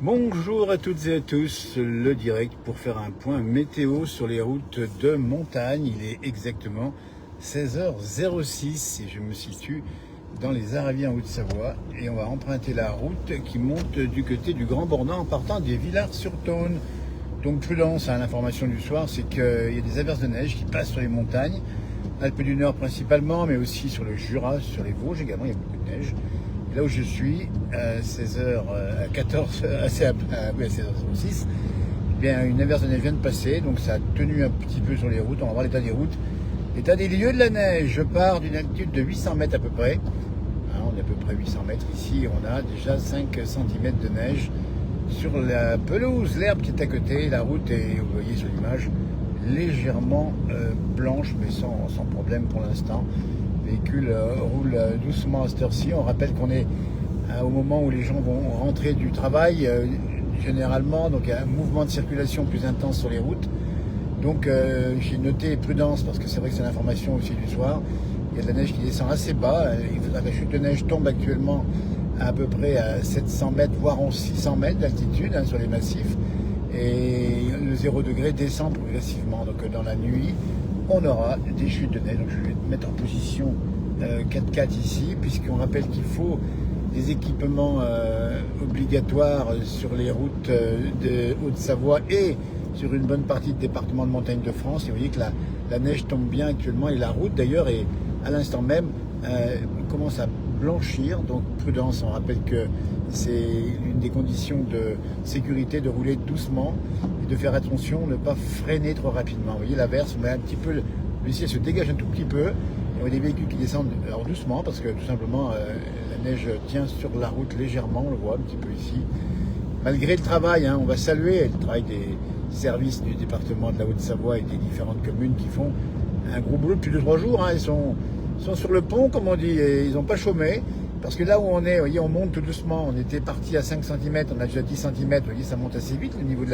Bonjour à toutes et à tous, le direct pour faire un point météo sur les routes de montagne. Il est exactement 16h06 et je me situe dans les Aravis en Haute-Savoie et on va emprunter la route qui monte du côté du Grand Bornand en partant des Villars-sur-Thône. Donc prudence, l'information du soir, c'est qu'il y a des averses de neige qui passent sur les montagnes, Alpes du Nord principalement, mais aussi sur le Jura, sur les Vosges également, il y a beaucoup de neige. Là où je suis, à 16h06, eh bien, une averse de neige vient de passer, donc ça a tenu un petit peu sur les routes. On va voir l'état des routes. L'état des lieux de la neige, je pars d'une altitude de 800 mètres à peu près. On est à peu près 800 mètres ici, on a déjà 5 cm de neige sur la pelouse, l'herbe qui est à côté. La route est, vous voyez sur l'image, légèrement blanche, mais sans problème pour l'instant. Le véhicule roule doucement à cette heure-ci. On rappelle qu'on est au moment où les gens vont rentrer du travail, généralement, donc il y a un mouvement de circulation plus intense sur les routes. Donc j'ai noté prudence, parce que c'est vrai que c'est l'information aussi du soir. Il y a de la neige qui descend assez bas. Il faudra que la chute de neige tombe actuellement à peu près à 700 mètres, voire en 600 mètres d'altitude sur les massifs. Et le 0 degré descend progressivement. Donc dans la nuit, on aura des chutes de neige. Donc je vais mettre en position 4x4 ici, puisqu'on rappelle qu'il faut des équipements obligatoires sur les routes de Haute-Savoie et sur une bonne partie du département de montagne de France. Et vous voyez que la neige tombe bien actuellement, et la route d'ailleurs est à l'instant même commence à blanchir. Donc prudence, on rappelle que c'est une des conditions de sécurité de rouler doucement et de faire attention, ne pas freiner trop rapidement. Vous voyez l'averse, mais un petit peu, le ciel se dégage un tout petit peu. Il y a des véhicules qui descendent alors doucement parce que tout simplement la neige tient sur la route légèrement, on le voit un petit peu ici. Malgré le travail, on va saluer le travail des services du département de la Haute-Savoie et des différentes communes qui font un gros boulot depuis 2-3 jours. Ils sont sur le pont, comme on dit, et ils n'ont pas chômé. Parce que là où on est, vous voyez, on monte tout doucement. On était parti à 5 cm, on a déjà 10 cm. Vous voyez, ça monte assez vite le niveau de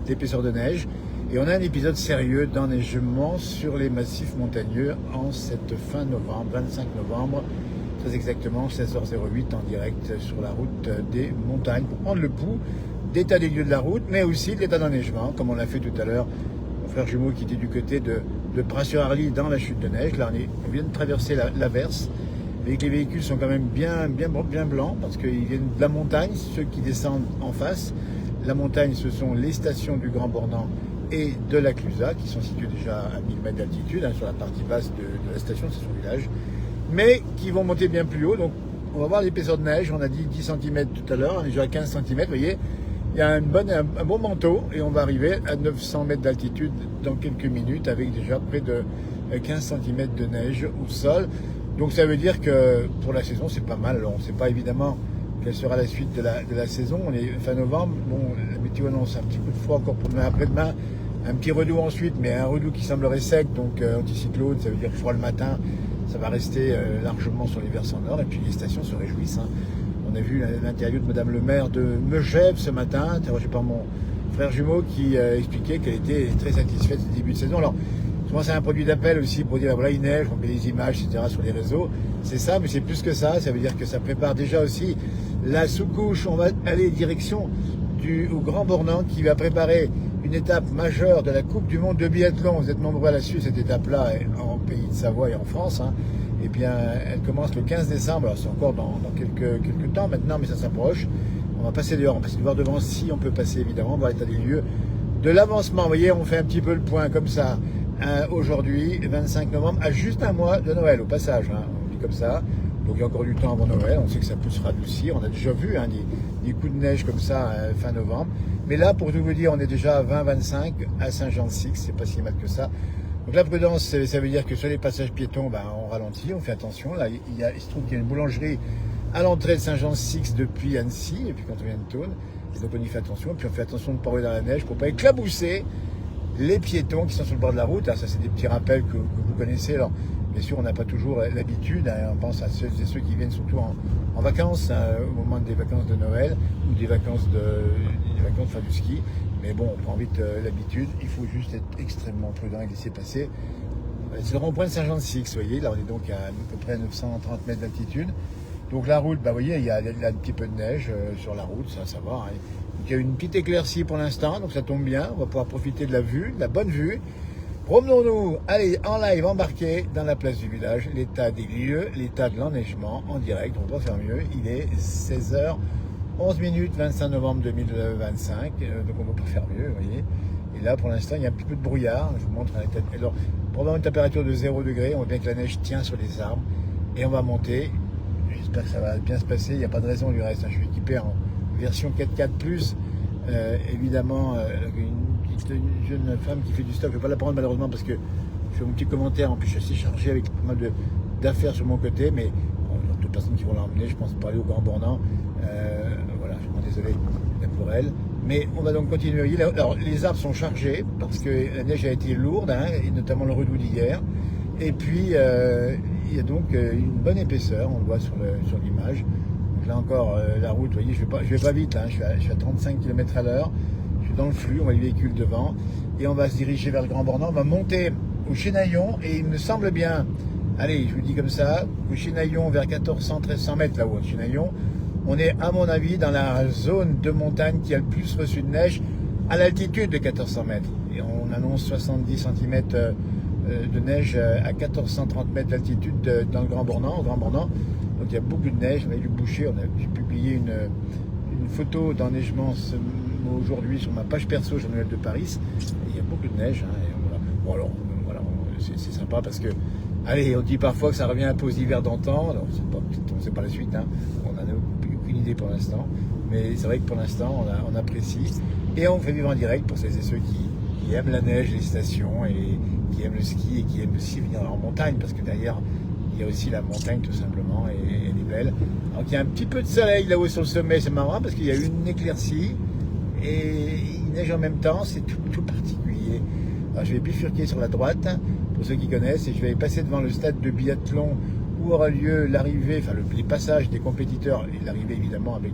l'épaisseur de neige. Et on a un épisode sérieux d'enneigement sur les massifs montagneux en cette fin novembre, 25 novembre, très exactement 16h08 en direct sur la route des montagnes pour prendre le pouls d'état des lieux de la route, mais aussi de l'état d'enneigement, comme on l'a fait tout à l'heure. Mon frère jumeau qui était du côté de Pras-sur-Arly dans la chute de neige. Là, on vient de traverser l'averse. Et que les véhicules sont quand même bien blancs parce qu'ils viennent de la montagne, ceux qui descendent en face. La montagne, ce sont les stations du Grand Bornand et de la Clusaz qui sont situées déjà à 1000 mètres d'altitude sur la partie basse de la station, c'est son village, mais qui vont monter bien plus haut. Donc on va voir l'épaisseur de neige. On a dit 10 cm tout à l'heure, on est déjà à 15 cm. Vous voyez, il y a un bon manteau et on va arriver à 900 mètres d'altitude dans quelques minutes avec déjà près de 15 cm de neige au sol. Donc ça veut dire que pour la saison, c'est pas mal. Alors on ne sait pas évidemment quelle sera la suite de la saison. On est fin novembre. Bon, la météo annonce un petit coup de froid encore pour demain après-demain. Un petit redout ensuite, mais un redout qui semblerait sec, donc anticyclone, ça veut dire froid le matin. Ça va rester largement sur les versants nord. Et puis les stations se réjouissent. On a vu l'interview de Madame le maire de Megève ce matin, interrogée par mon frère jumeau, qui expliquait qu'elle était très satisfaite du début de saison. Alors, souvent c'est un produit d'appel aussi pour dire voilà, il neige, on met des images, etc. sur les réseaux. C'est ça, mais c'est plus que ça. Ça veut dire que ça prépare déjà aussi la sous-couche. On va aller direction au Grand Bornand qui va préparer une étape majeure de la Coupe du Monde de biathlon. Vous êtes nombreux à la suivre, cette étape-là, en pays de Savoie et en France. Et bien, elle commence le 15 décembre. Alors, c'est encore dans quelques temps maintenant, mais ça s'approche. On va passer dehors, on va passer voir devant si on peut passer, évidemment, voir l'état des lieux de l'avancement. Vous voyez, on fait un petit peu le point comme ça. Aujourd'hui, 25 novembre, à juste un mois de Noël, au passage. On dit comme ça. Donc, il y a encore du temps avant Noël. On sait que ça peut se radoucir. On a déjà vu des coups de neige comme ça fin novembre. Mais là, pour tout vous dire, on est déjà à 20-25 à Saint-Jean-de-Six. C'est pas si mal que ça. Donc la prudence, ça veut dire que sur les passages piétons, on ralentit, on fait attention. Là, il se trouve qu'il y a une boulangerie à l'entrée de Saint-Jean-de-Six depuis Annecy, et puis quand on vient de Thône. Et donc on y fait attention, et puis on fait attention de ne pas rouler dans la neige pour ne pas éclabousser les piétons qui sont sur le bord de la route. Alors ça, c'est des petits rappels que vous connaissez. Alors bien sûr, on n'a pas toujours l'habitude. On pense à ceux qui viennent surtout en vacances, au moment des vacances de Noël ou des vacances fin du ski. Mais bon, on prend vite l'habitude. Il faut juste être extrêmement prudent et laisser passer. C'est le rond-point de Saint-Jean-de-Six, vous voyez. Là, on est donc à peu près 930 mètres d'altitude. Donc la route, bah, vous voyez, il y a un petit peu de neige sur la route, ça va. Hein. Donc, il y a une petite éclaircie pour l'instant, donc ça tombe bien. On va pouvoir profiter de la vue, de la bonne vue. Promenons-nous, allez, en live, embarqué dans la place du village, l'état des lieux, l'état de l'enneigement en direct. On doit faire mieux. Il est 16h11 25 novembre 2025, donc on ne peut pas faire mieux, vous voyez. Et là, pour l'instant, il y a un petit peu de brouillard. Je vous montre la tête. Alors, pendant une température de 0 degré, on voit bien que la neige tient sur les arbres. Et on va monter. J'espère que ça va bien se passer. Il n'y a pas de raison du reste. Je suis équipé en version 4x4+. Évidemment, une petite jeune femme qui fait du stock. Je ne vais pas la prendre malheureusement parce que je fais mon petit commentaire. En plus, je suis assez chargé avec pas mal d'affaires sur mon côté. Mais il y a d'autres personnes qui vont l'emmener, je pense, pour aller au Grand Bornand. Voilà, je suis vraiment désolé pour elle. Mais on va donc continuer. Alors, les arbres sont chargés parce que la neige a été lourde, hein, et notamment le redout d'hier. Et puis, il y a donc une bonne épaisseur, on le voit sur l'image. Donc là encore, la route, vous voyez, je vais pas vite, hein, je suis à 35 km à l'heure. Je suis dans le flux, on voit les véhicules devant. Et on va se diriger vers le Grand Bornand. On va monter au Chénaillon et il me semble bien, allez, je vous dis comme ça, au Chénaillon vers 1400-1300 mètres là-haut, au Chénaillon. On est, à mon avis, dans la zone de montagne qui a le plus reçu de neige à l'altitude de 1400 mètres. Et on annonce 70 cm de neige à 1430 mètres d'altitude dans le Grand Bornand, au Grand Bornand. Donc il y a beaucoup de neige, on a eu boucher, j'ai publié une photo d'enneigement aujourd'hui sur ma page perso Jean-Noël de Paris. Et il y a beaucoup de neige. Hein, et voilà. Bon alors, voilà, c'est sympa parce que, allez, on dit parfois que ça revient un peu aux hivers d'antan. Alors c'est pas la suite, hein. On n'en a aucune idée pour l'instant. Mais c'est vrai que pour l'instant, on apprécie. Et on fait vivre en direct pour celles et ceux qui aiment la neige, les stations, et qui aiment le ski et qui aiment aussi venir en montagne, parce que derrière, il y a aussi la montagne tout simplement, et elle est belle. Donc il y a un petit peu de soleil là-haut sur le sommet, c'est marrant, parce qu'il y a une éclaircie, et il neige en même temps, c'est tout particulier. Alors je vais bifurquer sur la droite, pour ceux qui connaissent, et je vais passer devant le stade de biathlon, où aura lieu l'arrivée, enfin les passages des compétiteurs, et l'arrivée évidemment avec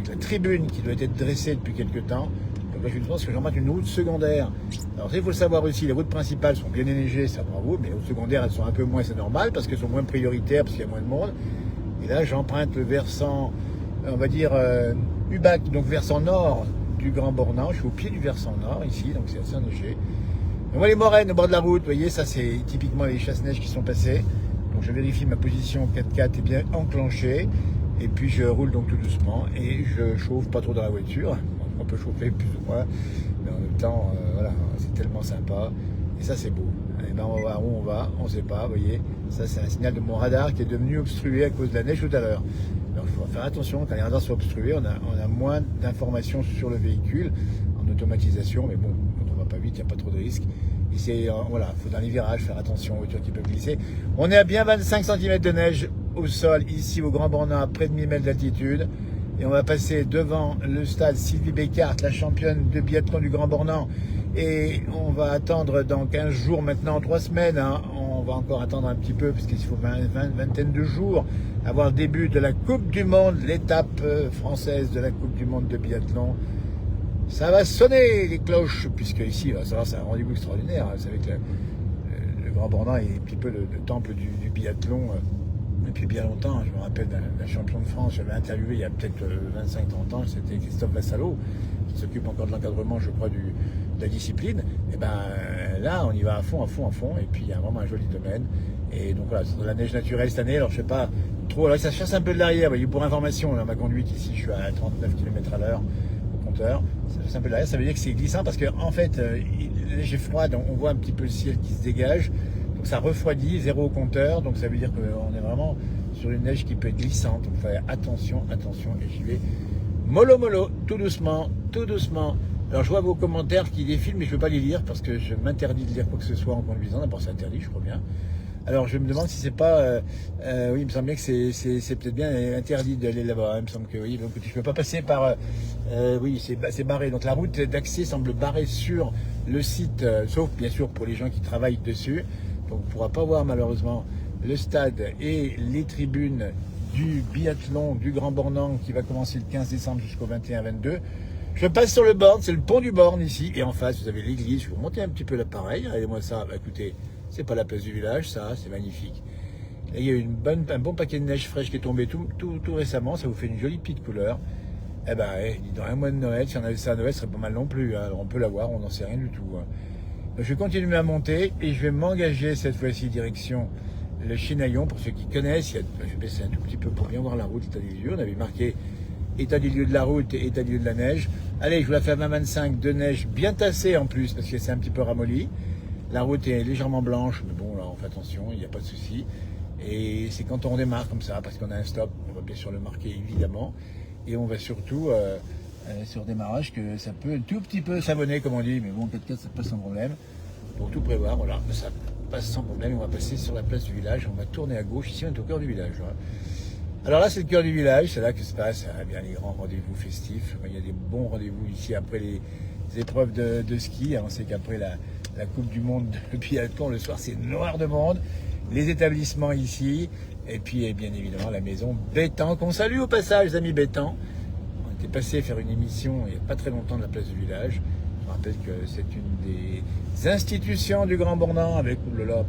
la tribune qui doit être dressée depuis quelques temps. Donc là, je pense que j'emprunte une route secondaire. Alors, il faut le savoir aussi, les routes principales sont bien enneigées, ça bravo, mais les routes secondaires, elles sont un peu moins, c'est normal, parce qu'elles sont moins prioritaires, parce qu'il y a moins de monde. Et là, j'emprunte le versant, on va dire, Ubac, donc versant nord du Grand Bornand. Je suis au pied du versant nord, ici, donc c'est assez enneigé. On voit les moraines au bord de la route, vous voyez, ça c'est typiquement les chasse-neige qui sont passées. Donc je vérifie ma position 4x4 est bien enclenchée. Et puis je roule donc tout doucement et je chauffe pas trop dans la voiture. On peut chauffer plus ou moins, mais en même temps, voilà, c'est tellement sympa. Et ça c'est beau. Et ben on va voir où on va, on sait pas, vous voyez. Ça c'est un signal de mon radar qui est devenu obstrué à cause de la neige tout à l'heure. Alors il faut faire attention, quand les radars sont obstrués, on a moins d'informations sur le véhicule en automatisation, mais bon, quand on va pas vite, il n'y a pas trop de risques. Et c'est, voilà, il faut dans les virages faire attention aux voitures qui peuvent glisser. On est à bien 25 cm de neige au sol, ici au Grand Bornand, à près de 1000 mètres d'altitude. Et on va passer devant le stade Sylvie Bécart, la championne de biathlon du Grand Bornand. Et on va attendre dans 15 jours maintenant, 3 semaines, hein, on va encore attendre un petit peu, parce qu'il faut vingtaine de jours, avoir le début de la Coupe du Monde, l'étape française de la Coupe du Monde de biathlon. Ça va sonner les cloches, puisque ici, c'est un rendez-vous extraordinaire. Vous savez que le Grand Bornand est un petit peu le temple du biathlon depuis bien longtemps. Je me rappelle d'un champion de France, j'avais interviewé il y a peut-être 25-30 ans, c'était Christophe Vassallo, qui s'occupe encore de l'encadrement, je crois, de la discipline. Et ben là, on y va à fond, et puis il y a vraiment un joli domaine. Et donc voilà, c'est de la neige naturelle cette année, alors je sais pas trop, alors ça chasse un peu de l'arrière, vous voyez, pour information, là, ma conduite ici, je suis à 39 km à l'heure. Ça un peu derrière, ça veut dire que c'est glissant parce que en fait la neige est froide, on voit un petit peu le ciel qui se dégage, donc ça refroidit, 0 au compteur, donc ça veut dire qu'on est vraiment sur une neige qui peut être glissante, donc il faut faire attention, et j'y vais mollo, tout doucement. Alors je vois vos commentaires qui défilent, mais je ne peux pas les lire parce que je m'interdis de lire quoi que ce soit en conduisant, d'abord c'est interdit, je crois bien. Alors je me demande si c'est pas, oui, il me semble bien que c'est peut-être bien interdit d'aller là-bas. Il me semble que oui, donc je ne peux pas passer par, oui, c'est barré. Donc la route d'accès semble barrée sur le site, sauf bien sûr pour les gens qui travaillent dessus. Donc on ne pourra pas voir malheureusement le stade et les tribunes du biathlon du Grand Bornand qui va commencer le 15 décembre jusqu'au 21-22. Je passe sur le Born, c'est le pont du Born ici, et en face vous avez l'église. Je vais vous monter un petit peu l'appareil. Regardez-moi ça, bah, écoutez. C'est pas la place du village, ça, c'est magnifique. Et il y a eu un bon paquet de neige fraîche qui est tombé tout récemment. Ça vous fait une jolie petite couleur. Eh ben, dans un mois de Noël, si on avait ça à Noël, ce serait pas mal non plus. Hein. Alors on peut l'avoir, on n'en sait rien du tout. Hein. Donc, je vais continuer à monter et je vais m'engager cette fois-ci direction le Chinaillon. Pour ceux qui connaissent, je vais baisser un tout petit peu pour bien voir la route, état des lieux. On avait marqué état des lieux de la route et état des lieux de la neige. Allez, je vous la fais à 20-25 de neige bien tassée en plus parce que c'est un petit peu ramolli. La route est légèrement blanche, mais bon, là, on fait attention, il n'y a pas de souci. Et c'est quand on démarre comme ça, parce qu'on a un stop, on va bien sûr le marquer évidemment. Et on va surtout, sur démarrage, que ça peut un tout petit peu savonner, comme on dit, mais bon, en 4x4, ça passe sans problème. Pour tout prévoir, voilà, ça passe sans problème. On va passer sur la place du village, on va tourner à gauche, ici on est au cœur du village. Voilà. Alors là, c'est le cœur du village, c'est là que se passent bien les grands rendez-vous festifs. Il y a des bons rendez-vous ici après les épreuves de ski. On sait qu'après la Coupe du Monde de biathlon, le soir, c'est noir de monde. Les établissements ici, et puis bien évidemment la maison Bétan, qu'on salue au passage, les amis Bétan. On était passé faire une émission il n'y a pas très longtemps de la place du village. Je rappelle que c'est une des institutions du Grand Bornand avec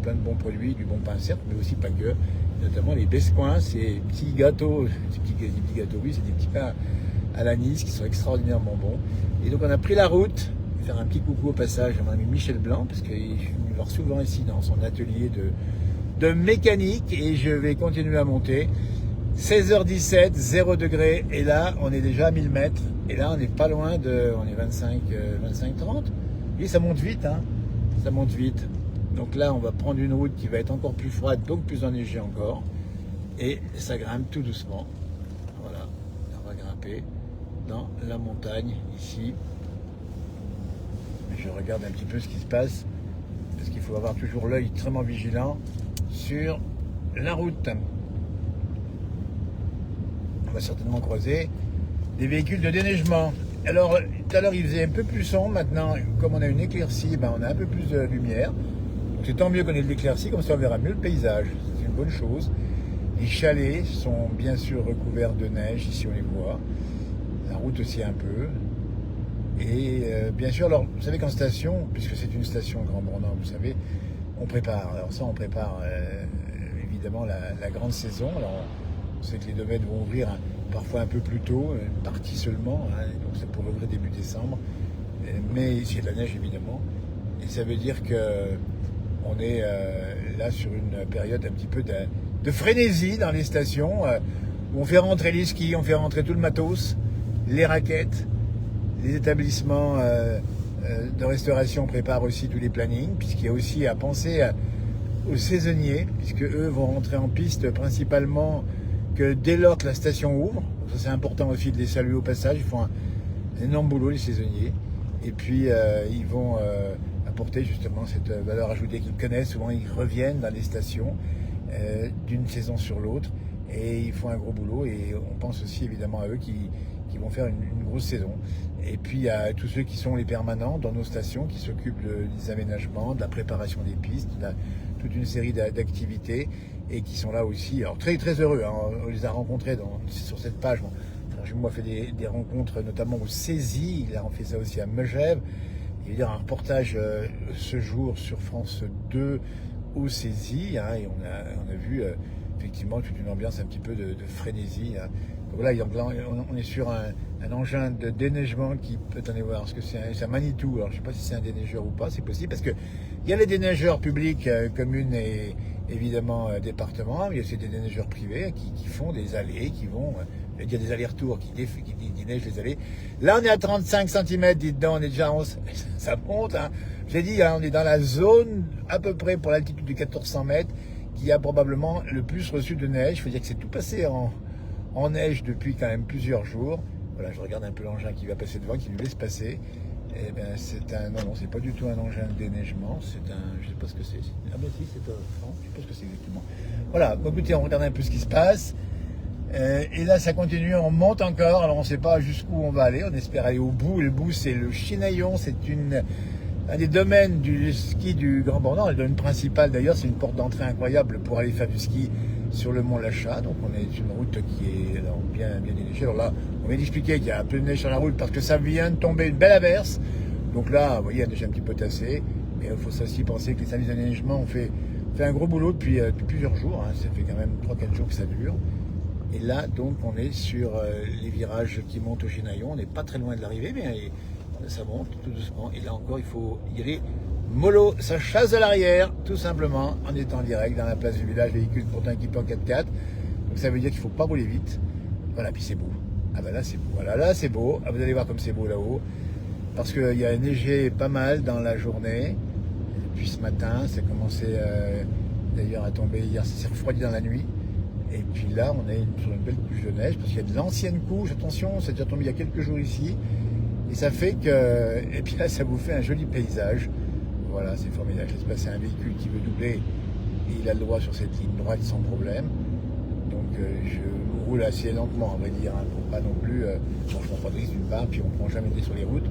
plein de bons produits, du bon pain certes, mais aussi pas que. Notamment les bescoins, ces petits gâteaux, des petits gâteaux, oui, c'est des petits pains à l'anis qui sont extraordinairement bons. Et donc on a pris la route, je vais faire un petit coucou au passage à mon ami Michel Blanc, parce qu'il est venu voir souvent ici dans son atelier de mécanique, et je vais continuer à monter. 16h17, 0 degré, et là on est déjà à 1000 mètres, et là on n'est pas loin on est 25-30. Et ça monte vite, hein, ça monte vite. Donc là, on va prendre une route qui va être encore plus froide, donc plus enneigée encore. Et ça grimpe tout doucement. Voilà, on va grimper dans la montagne, ici. Je regarde un petit peu ce qui se passe, parce qu'il faut avoir toujours l'œil extrêmement vigilant sur la route. On va certainement croiser des véhicules de déneigement. Alors, tout à l'heure, il faisait un peu plus sombre. Maintenant, comme on a une éclaircie, on a un peu plus de lumière. C'est tant mieux qu'on ait de l'éclaircie, comme ça on verra mieux le paysage. C'est une bonne chose. Les chalets sont bien sûr recouverts de neige, ici on les voit. La route aussi un peu. Et bien sûr, alors vous savez qu'en station, puisque c'est une station Grand Bornand, vous savez, on prépare. Alors ça, on prépare évidemment la grande saison. Alors on sait que les domaines vont ouvrir parfois un peu plus tôt, une partie seulement, hein, donc ça pourrait ouvrir début décembre. Mais il y a de la neige évidemment. Et ça veut dire que on est là sur une période un petit peu de frénésie dans les stations, où on fait rentrer les skis, on fait rentrer tout le matos, les raquettes, les établissements de restauration préparent aussi tous les plannings, puisqu'il y a aussi à penser aux saisonniers, puisque eux vont rentrer en piste principalement que dès lors que la station ouvre. Ça c'est important aussi de les saluer au passage, ils font un énorme boulot les saisonniers, et puis ils vont apporter justement cette valeur ajoutée qu'ils connaissent. Souvent ils reviennent dans les stations d'une saison sur l'autre et ils font un gros boulot, et on pense aussi évidemment à eux qui vont faire une grosse saison. Et puis il y a tous ceux qui sont les permanents dans nos stations qui s'occupent des aménagements, de la préparation des pistes, toute une série d'activités, et qui sont là aussi. Alors très très heureux, hein. On les a rencontrés sur cette page. Bon, j'ai moi fait des rencontres notamment au Saisie, il a fait ça aussi à Megève. Il y a un reportage ce jour sur France 2 au Saisie, hein, et on a vu effectivement toute une ambiance un petit peu de frénésie. Hein. Donc là, on est sur un engin de déneigement qui peut, attendez voir, parce que c'est un Manitou. Alors je ne sais pas si c'est un déneigeur ou pas, c'est possible, parce que il y a les déneigeurs publics, communes et évidemment départements, mais il y a aussi des déneigeurs privés qui font des allées, qui vont... il y a des allers-retours qui déneigent les allées. Là, on est à 35 cm, dites donc, on est déjà ça monte. Hein. Je l'ai dit, hein, on est dans la zone à peu près pour l'altitude de 1400 mètres qui a probablement le plus reçu de neige. Il faut dire que c'est tout passé en neige depuis quand même plusieurs jours. Voilà, je regarde un peu l'engin qui va passer devant, qui nous laisse passer. Eh bien, non, c'est pas du tout un engin de déneigement, je sais pas ce que c'est. Ah ben si, c'est non, je sais pas ce que c'est exactement. Voilà, bon, écoutez, on regarde un peu ce qui se passe. Et là, ça continue, on monte encore. Alors, on ne sait pas jusqu'où on va aller. On espère aller au bout. Et le bout, c'est le Chinaillon. C'est un des domaines du ski du Grand Bornand. Le domaine principal, d'ailleurs, c'est une porte d'entrée incroyable pour aller faire du ski sur le mont Lachat. Donc, on est sur une route qui est bien déneigée. Alors là, on vient d'expliquer qu'il y a un peu de neige sur la route parce que ça vient de tomber une belle averse. Donc là, vous voyez, il y a déjà un petit peu tassé. Mais il faut aussi penser que les services de déneigement ont fait fait un gros boulot depuis plusieurs jours, hein. Ça fait quand même 3-4 jours que ça dure. Et là, donc, on est sur les virages qui montent au Chênaillon. On n'est pas très loin de l'arrivée, mais ça monte tout doucement. Et là encore, il faut y aller mollo. Ça chasse à l'arrière, tout simplement, en étant en direct dans la place du village, véhicule pourtant équipé en 4x4. Donc ça veut dire qu'il ne faut pas rouler vite. Voilà, puis c'est beau. Ah ben là, c'est beau. Voilà, là, c'est beau. Ah, vous allez voir comme c'est beau là-haut. Parce qu'il y a neigé pas mal dans la journée. Et puis ce matin, ça commençait d'ailleurs à tomber hier. Ça s'est refroidi dans la nuit. Et puis là, on est sur une belle couche de neige, parce qu'il y a de l'ancienne couche, attention, c'est déjà tombé il y a quelques jours ici. Et ça fait que... Et puis là, ça vous fait un joli paysage. Voilà, c'est formidable. J'espère que c'est un véhicule qui veut doubler, et il a le droit sur cette ligne droite sans problème. Donc je roule assez lentement, à vrai dire, hein, pour pas non plus... bon, je ne prends pas de risque d'une part, puis on ne prend jamais de risque sur les routes.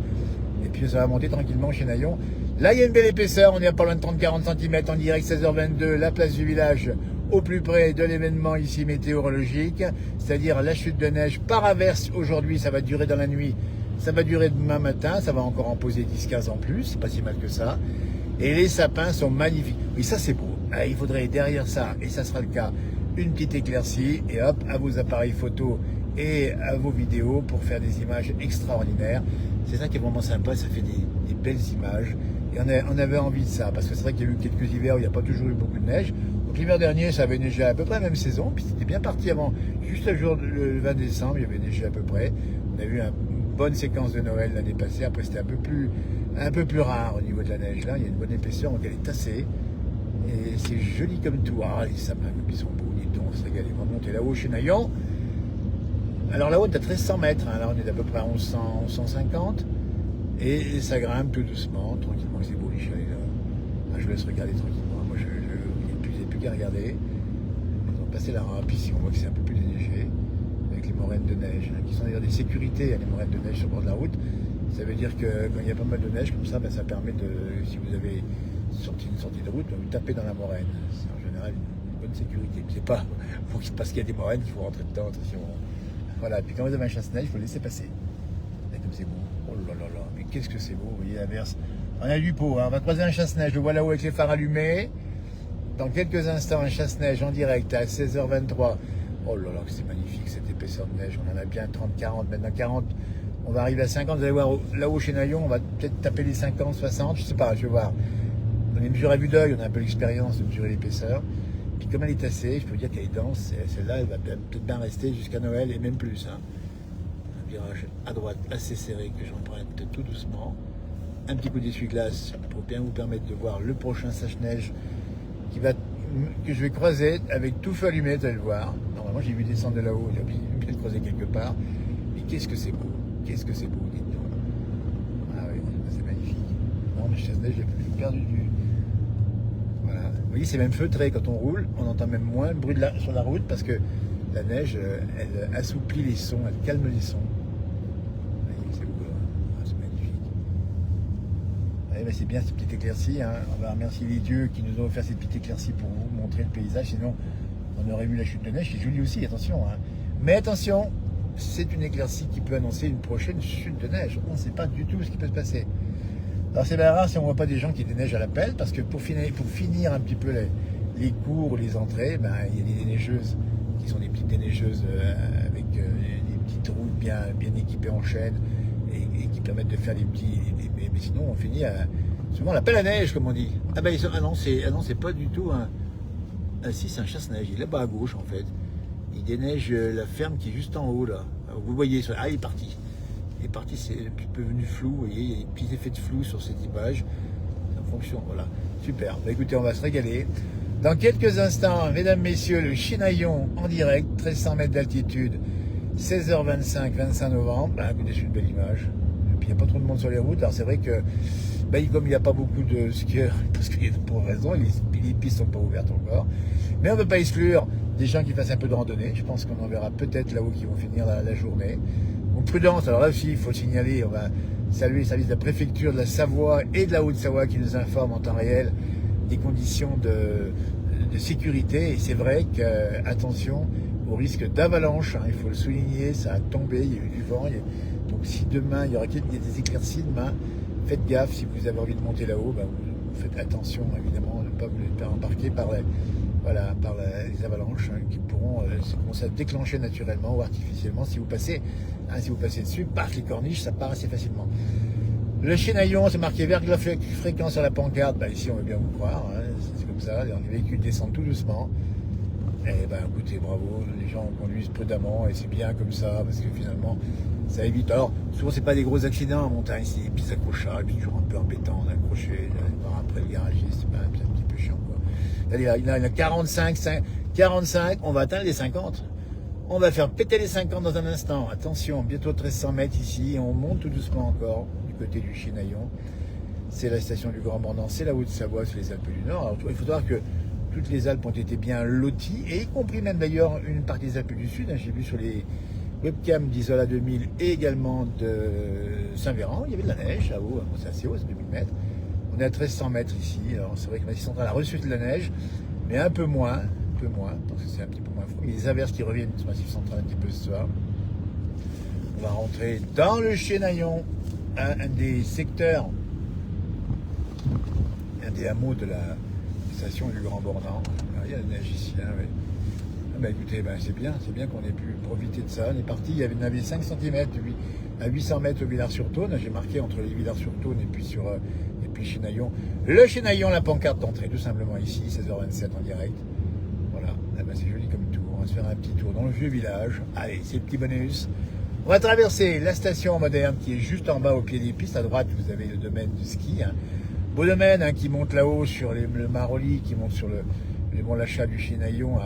Et puis ça va monter tranquillement au Chênaillon. Là, il y a une belle épaisseur, on est à pas loin de 30-40 cm en direct, 16h22, la place du village, au plus près de l'événement ici météorologique, c'est-à-dire la chute de neige par averse aujourd'hui, ça va durer dans la nuit, ça va durer demain matin, ça va encore en poser 10-15 en plus, c'est pas si mal que ça. Et les sapins sont magnifiques. Oui, ça c'est beau. Il faudrait derrière ça, et ça sera le cas, une petite éclaircie, et hop, à vos appareils photo et à vos vidéos pour faire des images extraordinaires. C'est ça qui est vraiment sympa, ça fait des belles images. Et on avait envie de ça, parce que c'est vrai qu'il y a eu quelques hivers où il n'y a pas toujours eu beaucoup de neige. Donc l'hiver dernier, ça avait neigé à peu près la même saison, puis c'était bien parti avant, juste le 20 décembre, il y avait neigé à peu près. On a eu une bonne séquence de Noël l'année passée, après c'était un peu plus rare au niveau de la neige. Là, il y a une bonne épaisseur, donc elle est tassée. Et c'est joli comme tout. Ah, les sapins, ils sont beaux, dis donc, on se régale. On va monter là-haut au Chênaillon. Alors là-haut, tu as 1300 mètres, hein. Là on est à peu près à 1100, 1150. Et ça grimpe tout doucement, tranquillement. C'est beau les chalets là. Ah, je vous laisse regarder tranquillement. Moi, il n'y a plus qu'à regarder. Ils ont passé la rampe ici, on voit que c'est un peu plus déneigé. Avec les moraines de neige, hein, qui sont d'ailleurs des sécurités, hein, les moraines de neige sur le bord de la route. Ça veut dire que quand il y a pas mal de neige comme ça, ben, ça permet de, si vous avez une sortie de route, vous tapez dans la moraine. C'est en général une bonne sécurité. C'est pas parce qu'il y a des moraines qu'il faut rentrer dedans, attention. Voilà, puis quand vous avez un chasse-neige, il faut le laisser passer. Et comme c'est beau. Oh là là là, mais qu'est-ce que c'est beau, vous voyez l'averse. On a du pot, hein. On va croiser un chasse-neige, le voilà où avec les phares allumés. Dans quelques instants, un chasse-neige en direct à 16h23. Oh là là, c'est magnifique cette épaisseur de neige. On en a bien 30-40, maintenant 40. On va arriver à 50, vous allez voir, là-haut chez Naillon, on va peut-être taper les 50, 60, je sais pas, je vais voir. On est mesuré à vue d'œil, on a un peu l'expérience de mesurer l'épaisseur. Puis comme elle est tassée, je peux vous dire qu'elle est dense, celle-là, elle va peut-être bien rester jusqu'à Noël et même plus. Hein. Un virage à droite assez serré que j'emprunte tout doucement. Un petit coup d'essuie-glace pour bien vous permettre de voir le prochain sèche-neige que je vais croiser avec tout feu allumé, vous allez le voir. Normalement, j'ai vu descendre de là-haut, il a bien croiser quelque part. Mais qu'est-ce que c'est beau, qu'est-ce que c'est beau, dites-donc. Ah oui, c'est magnifique. Bon, le chasse-neige, j'ai perdu du... Voilà. Vous voyez, c'est même feutré quand on roule, on entend même moins le bruit sur la route parce que la neige, elle assouplit les sons, elle calme les sons. Vous voyez, c'est beau, ah, c'est magnifique. Ouais, mais c'est bien cette petite éclaircie, hein. On va remercier les dieux qui nous ont offert cette petite éclaircie pour vous montrer le paysage, sinon on aurait vu la chute de neige, c'est joli aussi, attention. Hein. Mais attention, c'est une éclaircie qui peut annoncer une prochaine chute de neige. On ne sait pas du tout ce qui peut se passer. Alors c'est bien rare si on ne voit pas des gens qui déneigent à la pelle, parce que pour finir un petit peu les cours ou les entrées, ben, il y a des déneigeuses qui sont des petites déneigeuses avec des petites routes bien équipées en chaîne et qui permettent de faire des petits... mais sinon on finit souvent la pelle à neige comme on dit. Ah ben non, c'est pas du tout un... Ah si, c'est un chasse-neige, il est là-bas à gauche en fait. Il déneige la ferme qui est juste en haut là. Alors, vous voyez, ah il est parti. Il est parti, c'est un petit peu venu flou, vous voyez, il y a des petits effets de flou sur cette image. Ça fonctionne, voilà. Super. Bah, écoutez, on va se régaler. Dans quelques instants, mesdames, messieurs, le Chênaillon en direct, 1300 mètres d'altitude, 16h25, 25 novembre. Ah, écoutez, c'est une belle image. Et puis il n'y a pas trop de monde sur les routes. Alors c'est vrai que, bah, comme il n'y a pas beaucoup de skieurs, parce qu'il y a pour raison, les pistes ne sont pas ouvertes encore. Mais on ne peut pas exclure des gens qui fassent un peu de randonnée. Je pense qu'on en verra peut-être là-haut qui vont finir la journée. Donc prudence, alors là aussi, il faut signaler, on va saluer les services de la préfecture de la Savoie et de la Haute-Savoie qui nous informent en temps réel des conditions de sécurité. Et c'est vrai que, attention au risque d'avalanche, hein, il faut le souligner, ça a tombé, il y a eu du vent. Donc si demain, il y aura des éclaircies demain, faites gaffe, si vous avez envie de monter là-haut, ben, faites attention évidemment de ne pas vous faire embarquer par les avalanches qui pourront commencer à déclencher naturellement ou artificiellement si vous passez dessus, par les corniches, ça part assez facilement. Le Chenaillon, c'est marqué verglas fréquent sur la pancarte. Ici, on veut bien vous croire. C'est comme ça. Les véhicules descendent tout doucement. Et écoutez, bravo. Les gens conduisent prudemment et c'est bien comme ça parce que finalement, ça évite. Alors, souvent, c'est pas des gros accidents en montagne. C'est des petits accrochages, puis toujours un peu embêtant d'accrocher. Après le garagiste, c'est un petit peu chiant, quoi. Il y a 45, on va atteindre les 50. On va faire péter les 50 dans un instant. Attention, bientôt 1300 mètres ici. On monte tout doucement encore. Côté du Chenaillon, c'est la station du Grand Mornan, c'est la Haute-Savoie, c'est les Alpes du Nord. Alors, il faut savoir que toutes les Alpes ont été bien loties, et y compris même d'ailleurs une partie des Alpes du Sud. J'ai vu sur les webcams d'Isola 2000 et également de Saint-Véran, il y avait de la neige là-haut, c'est assez haut, c'est 2000 mètres. On est à 1300 mètres ici, alors c'est vrai que Massy Central a reçu de la neige, mais un peu moins, parce que c'est un petit peu moins froid. Il y a des averses qui reviennent sur Massif Central un petit peu ce soir. On va rentrer dans le Chenaillon, un des secteurs, un des hameaux de la station du Grand Bornand. Il y a la neige ici, hein, oui. Écoutez, c'est bien qu'on ait pu profiter de ça. On est parti, il y avait 5 cm à 800 mètres au Villars-sur-Tône. J'ai marqué entre les Villars-sur-Tône et puis Chenaillon. Le Chenaillon, la pancarte d'entrée, tout simplement ici, 16h27 en direct. Voilà, c'est joli comme tour. On va se faire un petit tour dans le vieux village. Allez, c'est le petit bonus. On va traverser la station moderne qui est juste en bas au pied des pistes. À droite, vous avez le domaine du ski. Beau domaine qui monte là-haut sur le Maroli, qui monte sur le Mont Lachat du Chenaillon,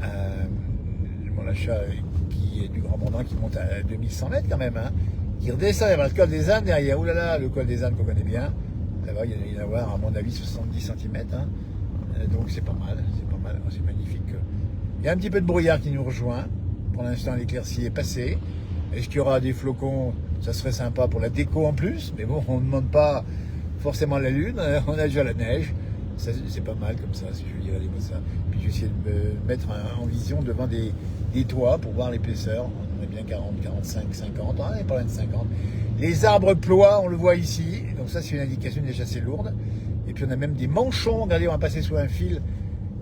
le Mont Lachat qui est du Grand Mornan, qui monte à 2100 mètres quand même. Qui redescend, il y a le col des Ânes derrière. Ouh là là, le col des Ânes qu'on connaît bien. Là-bas, il y en a à avoir, à mon avis, 70 cm. Donc c'est pas mal, c'est magnifique. Il y a un petit peu de brouillard qui nous rejoint. Pour l'instant, l'éclaircie est passée. Est-ce qu'il y aura des flocons? Ça serait sympa pour la déco en plus, mais bon, on ne demande pas forcément la lune, on a déjà la neige. C'est pas mal comme ça, si je veux dire ça. Puis je vais essayer de me mettre en vision devant des toits pour voir l'épaisseur. On est bien 40, 45, 50, on est pas loin de 50. Les arbres ploient, on le voit ici, donc ça c'est une indication déjà assez lourde. Et puis on a même des manchons, regardez, on va passer sous un fil.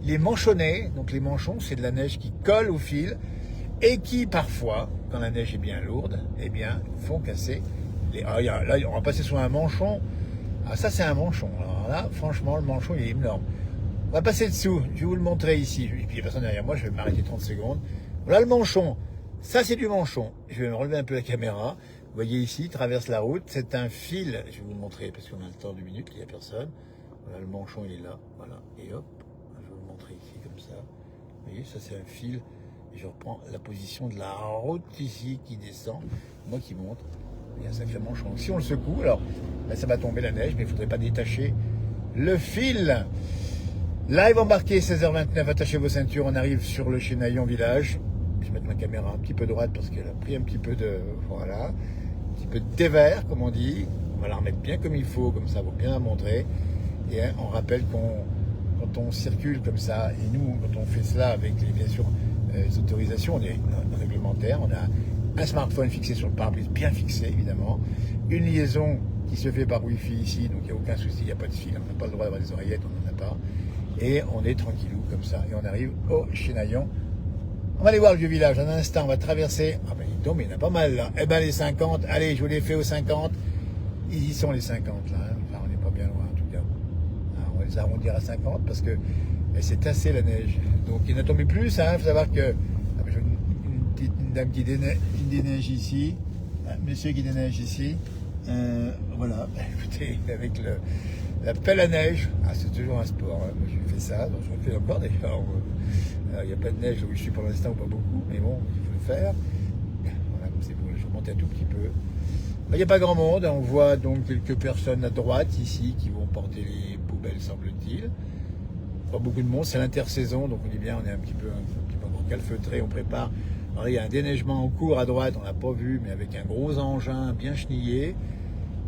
Les manchonnets, donc les manchons, c'est de la neige qui colle au fil et qui parfois, quand la neige est bien lourde, font casser les... là, on va passer sur un manchon. Ça, c'est un manchon. Alors là, franchement, le manchon, il est énorme. On va passer dessous. Je vais vous le montrer ici. Et puis, il n'y a personne derrière moi. Je vais m'arrêter 30 secondes. Voilà le manchon. Ça, c'est du manchon. Je vais me relever un peu la caméra. Vous voyez ici, il traverse la route. C'est un fil. Je vais vous le montrer parce qu'on a le temps d'une minute. Il n'y a personne. Voilà, le manchon, il est là. Voilà. Et hop. Je vais vous le montrer ici, comme ça. Vous voyez, ça, c'est un fil. Et je reprends la position de la route ici qui descend, moi qui monte. Il y a un sacré manchon. Donc, si on le secoue, alors ça va tomber la neige, mais il ne faudrait pas détacher le fil. Live embarqué, 16h29, attachez vos ceintures, on arrive sur le Chenaillon village. Je vais mettre ma caméra un petit peu droite parce qu'elle a pris un petit peu de... Voilà, un petit peu de dévers, comme on dit. On va la remettre bien comme il faut, comme ça, pour bien la montrer. Et on rappelle quand on circule comme ça, et nous, quand on fait cela avec, bien sûr, les autorisations, on est réglementaire, on a un smartphone fixé sur le pare-brise, bien fixé évidemment, une liaison qui se fait par Wi-Fi ici, donc il n'y a aucun souci, il n'y a pas de fil, on n'a pas le droit d'avoir des oreillettes, on n'en a pas, et on est tranquillou comme ça, et on arrive au Chenaillon. On va aller voir le vieux village, en un instant, on va traverser, mais il y en a pas mal là, les 50, allez, je vous les fais aux 50, ils y sont les 50 là, enfin on n'est pas bien loin en tout cas, on va les arrondir à 50 parce que c'est tassé la neige, donc il n'a tombé plus, il faut savoir que une dame qui déneige ici, un monsieur qui déneige ici, voilà, écoutez, avec la pelle à neige, c'est toujours un sport, moi j'ai fait ça, donc je le fais encore d'ailleurs, il n'y a pas de neige où je suis pour l'instant, ou pas beaucoup, mais bon, il faut le faire, voilà, c'est bon, je remonte un tout petit peu. Il n'y a pas grand monde, on voit donc quelques personnes à droite ici qui vont porter les poubelles, semble-t-il. Pas beaucoup de monde, c'est l'intersaison, donc on est bien, on est un petit peu encore calfeutré, on prépare. Alors, il y a un déneigement en cours à droite, on l'a pas vu, mais avec un gros engin bien chenillé.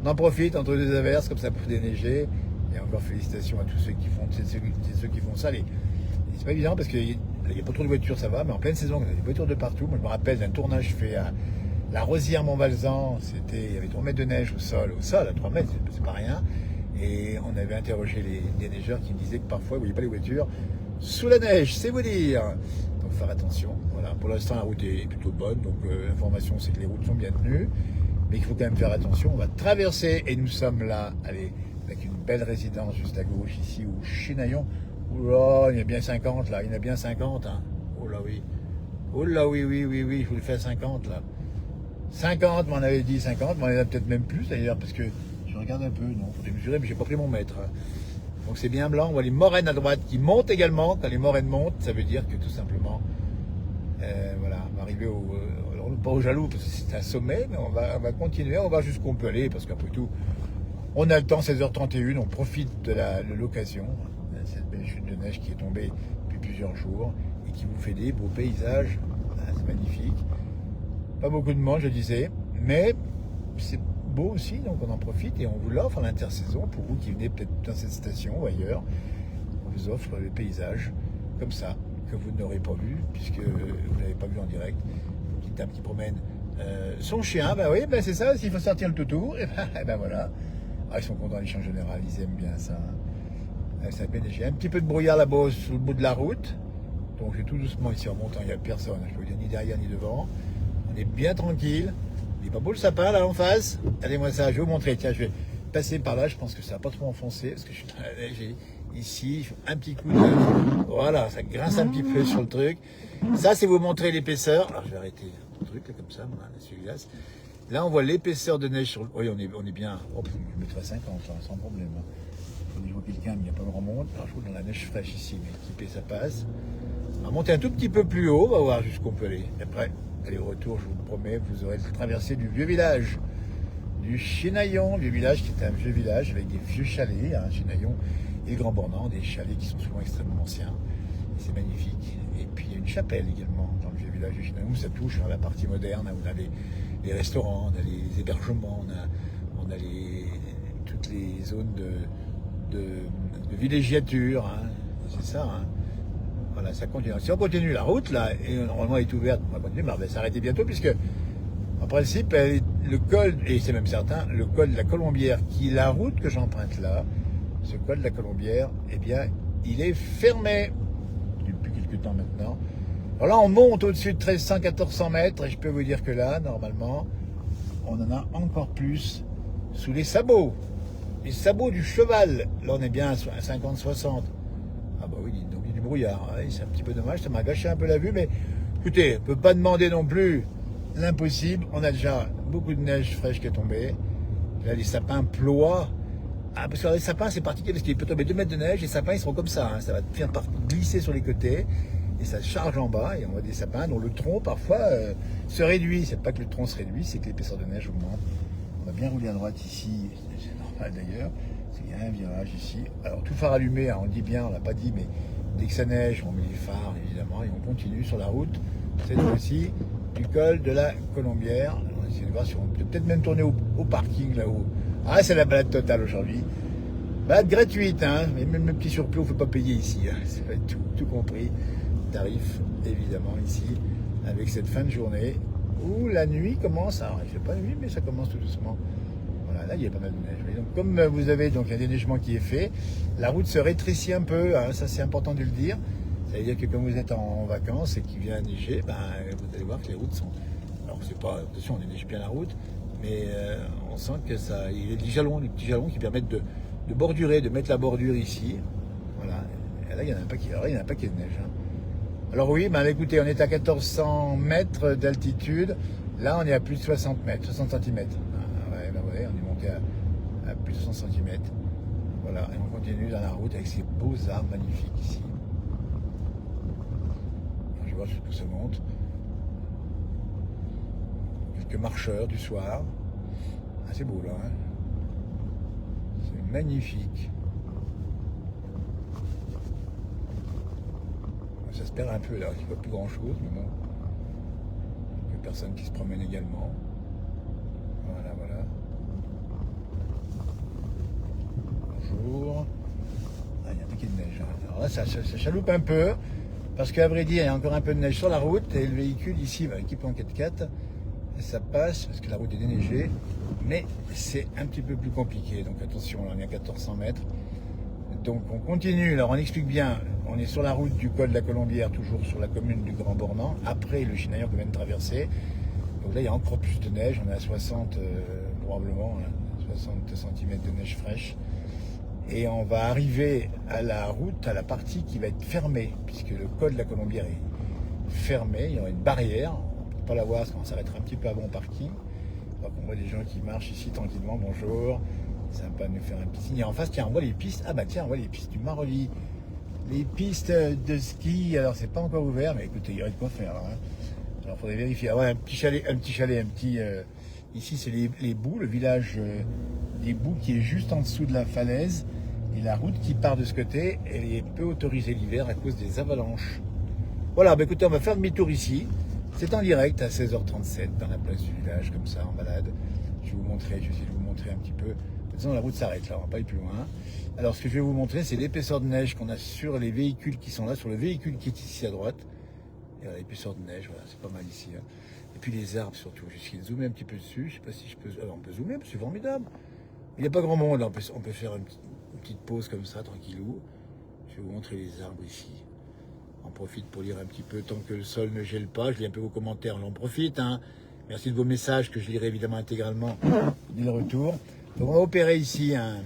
On en profite entre deux averses, comme ça pour déneiger. Et encore félicitations à tous ceux qui font, ceux qui font ça. C'est pas évident parce qu'il n'y a pas trop de voitures, ça va, mais en pleine saison, il y a des voitures de partout. Moi, je me rappelle d'un tournage fait à la Rosière Montbalzan, il y avait 3 mètres de neige au sol à 3 mètres, c'est pas rien. Et on avait interrogé les neigeurs qui me disaient que parfois ils ne voyaient pas les voitures sous la neige, c'est vous dire. Donc faire attention. Voilà. Pour l'instant la route est plutôt bonne, donc l'information c'est que les routes sont bien tenues, mais qu'il faut quand même faire attention. On va traverser et nous sommes là, allez, avec une belle résidence juste à gauche ici, au Chinaillon. Oh là, il y en a bien 50 là, il y en a bien 50. Hein. Oh là oui. Oh là oui, je vous le fais à 50 là. 50, m'en avait dit 50, mais on en a peut-être même plus d'ailleurs, parce que je regarde un peu, non, il faut mesurer, mais j'ai pas pris mon mètre. Donc c'est bien blanc, on voit les moraines à droite qui montent également. Quand les moraines montent, ça veut dire que tout simplement, voilà, on va arriver alors, pas au Jaloux, parce que c'est un sommet, mais on va continuer, on va voir jusqu'où on peut aller, parce qu'après tout, on a le temps, 16h31, on profite de l'occasion, cette belle chute de neige qui est tombée depuis plusieurs jours, et qui vous fait des beaux paysages, c'est magnifique. Pas beaucoup de monde, je disais, mais c'est beau aussi, donc on en profite et on vous l'offre en intersaison pour vous qui venez peut-être dans cette station ou ailleurs. On vous offre les paysages comme ça, que vous n'aurez pas vu, puisque vous ne l'avez pas vu en direct. Une petite dame qui promène son chien, ben oui, ben c'est ça, s'il faut sortir le toutou, et ben voilà. Ah, ils sont contents, les chiens en général, ils aiment bien ça. Ça fait des chiens. Un petit peu de brouillard là-bas sur le bout de la route, donc j'ai tout doucement ici en montant, il n'y a personne, je peux vous dire ni derrière ni devant. On est bien tranquille. Il n'est pas beau le sapin là en face. Regardez-moi ça, je vais vous montrer. Tiens, je vais passer par là. Je pense que ça va pas trop enfoncer parce que je suis dans la neige. Ici, je fais un petit coup de. Voilà, ça grince un petit peu sur le truc. Ça, c'est vous montrer l'épaisseur. Alors, je vais arrêter le truc là comme ça, voilà, l'essuie-glace. Là, on voit l'épaisseur de neige sur le. Oui, on est bien. Oh, je mettrai 50 là, sans problème. Je vois quelqu'un, mais il n'y a pas grand monde. Alors, je trouve dans la neige fraîche ici, mais équipé, ça passe. On va monter un tout petit peu plus haut. On va voir jusqu'où on peut aller. Après. Allez, au retour, je vous le promets, vous aurez traversé du vieux village, du Chinaillon, vieux village qui est un vieux village avec des vieux chalets, hein, Chinaillon et le Grand Bornand, des chalets qui sont souvent extrêmement anciens. Et c'est magnifique. Et puis il y a une chapelle également dans le vieux village du Chinaillon, où ça touche à la partie moderne, où on a les restaurants, on a les hébergements, on a toutes les zones de villégiature, hein, c'est ça. Hein. Voilà, ça continue. Si on continue la route, là, et normalement elle est ouverte, on va continuer, mais elle va s'arrêter bientôt, puisque, en principe, le col, et c'est même certain, le col de la Colombière, qui est la route que j'emprunte là, ce col de la Colombière, eh bien, il est fermé depuis quelques temps maintenant. Alors là, on monte au-dessus de 1300-1400 mètres, et je peux vous dire que là, normalement, on en a encore plus sous les sabots du cheval. Là, on est bien à 50-60. Ah bah oui, donc il y a du brouillard, hein, c'est un petit peu dommage, ça m'a gâché un peu la vue, mais écoutez, on ne peut pas demander non plus l'impossible. On a déjà beaucoup de neige fraîche qui est tombée. Là, les sapins ploient. Ah, parce que les sapins, c'est particulier, parce qu'il peut tomber 2 mètres de neige, les sapins, ils seront comme ça, hein, ça va finir par glisser sur les côtés, et ça charge en bas, et on voit des sapins dont le tronc, parfois, se réduit. C'est pas que le tronc se réduit, c'est que l'épaisseur de neige augmente. On va bien rouler à droite ici, c'est normal d'ailleurs. Il y a un virage ici. Alors tout phare allumé, hein, on dit bien, on l'a pas dit, mais dès que ça neige, on met les phares évidemment et on continue sur la route, cette fois-ci, du col de la Colombière. On va essayer de voir si on peut peut-être même tourner au parking là-haut. Ah, c'est la balade totale aujourd'hui. Balade gratuite, hein, mais même le petit surplus, on ne fait pas payer ici. Hein. C'est tout compris. Tarif évidemment ici, avec cette fin de journée où la nuit commence. Alors il ne fait pas nuit, mais ça commence tout doucement. Voilà, là il y a pas mal de neige. Donc, comme vous avez donc un déneigement qui est fait, la route se rétrécit un peu, hein, ça c'est important de le dire. Ça veut dire que comme vous êtes en vacances et qu'il vient neiger, ben, vous allez voir que les routes sont... Alors c'est pas... Attention, on déneige bien la route, mais on sent que ça... Il y a des petits jalons qui permettent de bordurer, de mettre la bordure ici. Voilà. Et là il y en a un paquet, alors, il y en a un paquet de neige. Hein. Alors oui, ben, écoutez, on est à 1400 mètres d'altitude. Là on est à plus de 60 mètres, 60 cm. On est monté à plus de 100 cm. Voilà, et on continue dans la route avec ces beaux arbres magnifiques ici. Je vois jusqu'où ça monte. Quelques marcheurs du soir. Ah, c'est beau là, hein. C'est magnifique. Ça se perd un peu là, il n'y a pas plus grand chose, mais bon. Quelques personnes qui se promènent également. Voilà. Bonjour. Ah, il y a un paquet de neige. Hein. Alors là, ça chaloupe un peu, parce qu'à vrai dire, il y a encore un peu de neige sur la route, et le véhicule ici va équipé en 4x4. ça passe parce que la route est déneigée, mais c'est un petit peu plus compliqué. Donc attention, là on est à 1400 mètres. Donc on continue, alors on explique bien, on est sur la route du col de la Colombière, toujours sur la commune du Grand Bornand, après le Chinaillon qu'on vient de traverser. Donc là il y a encore plus de neige, on est à 60 probablement, hein, 60 cm de neige fraîche. Et on va arriver à la route, à la partie qui va être fermée, puisque le col de la Colombière est fermé, il y aura une barrière, on ne peut pas la voir parce qu'on s'arrêtera un petit peu avant le parking. Donc on voit des gens qui marchent ici tranquillement, bonjour, sympa de nous faire un petit signe. Et en face, tiens, on voit les pistes, ah bah tiens, on voit les pistes du Marolli, les pistes de ski, alors c'est pas encore ouvert, mais écoutez, il y aurait de quoi faire. Hein. Alors il faudrait vérifier, ah ouais, un petit chalet, ici c'est les Boues, le village des Boues qui est juste en dessous de la falaise. Et la route qui part de ce côté, elle est peu autorisée l'hiver à cause des avalanches. Voilà, bah écoutez, on va faire demi-tour ici. C'est en direct à 16h37 dans la place du village, comme ça, en balade. Je vais essayer de vous montrer un petit peu. De toute façon, la route s'arrête là, on va pas aller plus loin. Alors, ce que je vais vous montrer, c'est l'épaisseur de neige qu'on a sur les véhicules qui sont là, sur le véhicule qui est ici à droite. Et voilà, l'épaisseur de neige, voilà, c'est pas mal ici. Hein. Et puis les arbres surtout. Je vais essayer de zoomer un petit peu dessus. Je sais pas si je peux. Alors, on peut zoomer, c'est formidable. Il n'y a pas grand monde, on peut faire une petite pause comme ça, tranquillou. Je vais vous montrer les arbres ici. On profite pour lire un petit peu tant que le sol ne gèle pas. Je lis un peu vos commentaires, on en profite. Hein. Merci de vos messages que je lirai évidemment intégralement dès le retour. Donc on va opérer ici un